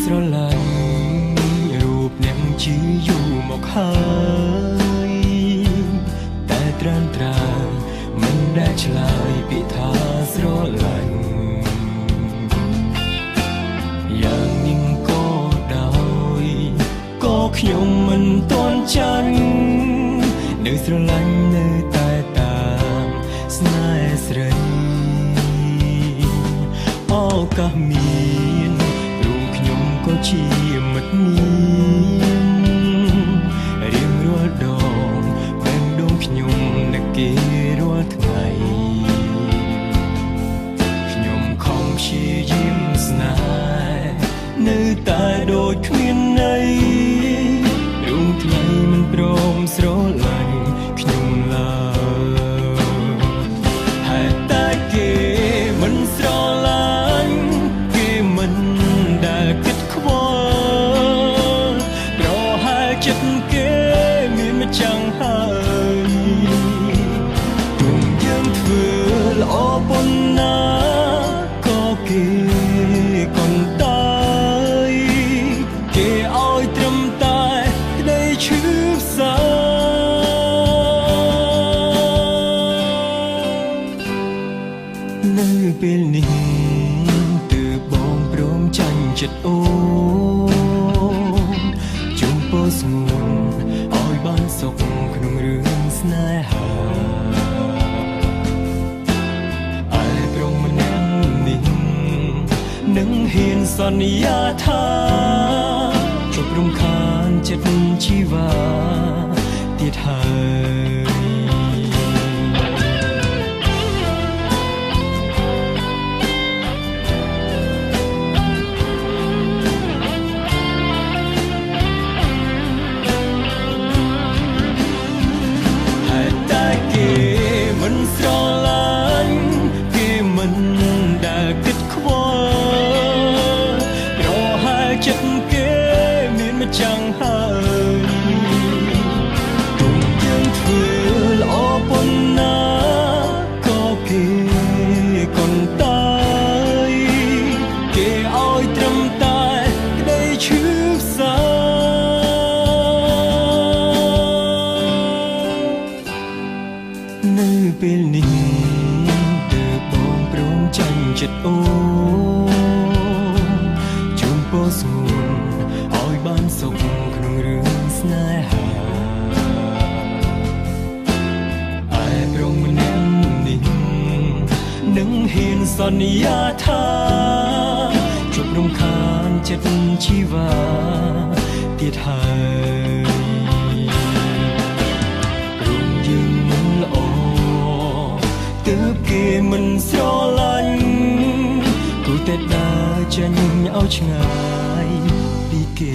ស្រឡាញ់រូបអ្នកជាយូរមកហើយតែត្រាំត្រាមិនដែលឆ្លើយពាក្យថាស្រឡាញ់យ៉ាងនេះក៏ដោយក៏ខ្ញុំមិនទាន់ចាញ់នៅស្រឡាញ់នៅតែតាមស្នេហ៍ស្រីឱកាសមានរួមខ្ញុំក៏ជាមិត្តមានរៀងរាល់ដងបែបដងខ្ញុំនឹកគេរាល់ថ្ងៃខ្ញុំខំព្យាយាមស្នេហ៍នៅតែដូចគ្មានន័យរូបថ្ងៃមិនព្រមស្រឡាញ់ខ្ញុំឡើយហេតុតែគេមិនស្រឡាញ់គេមិនដែលគិតខ្វល់ប្រហែលចិត្តគេមានម្ចាំងហើយទុំយើងធ្វើល្អប៉ុណ្ណាក៏គេកុំតាយគេឲ្យត្រឹមតែក្តីឈឺផ្សានៅពេលនេះទើបបងព្រមចាញ់ចិត្តអូនជុំពោស្ងួនឲ្យបានសុខក្នុងរឿងស្នេហាឯប្រុសម្នាក់នេះនឹងហ៊ានសន្យាថាជប់រំខានចិត្តជីវ៉ាទៀតហើយមិនស្រឡាញ់គេមិនដែលគិតខ្វល់ប្រហែលចិត្តគេមានម្ចាំងហើយទុំយើងធ្វើល្អប៉ុណ្ណាក៏គេកុំតាយគេឲ្យត្រឹមតែក្តីឈឺផ្សានៅពេលនេះទើបបងព្រមចាញ់ចិត្តអូនជូនពោស្ងួនឲ្យបានសុខក្នុងរឿងស្នេហាឯប្រុសម្នាក់នេះនឹងហ៊ានសន្យាថាជប់រំខានចិត្តជីវ៉ាទៀតហើយទើបគេមិនស្រឡាញ់គូតែដើរចេញឲ្យឆ្ងាយពីគេ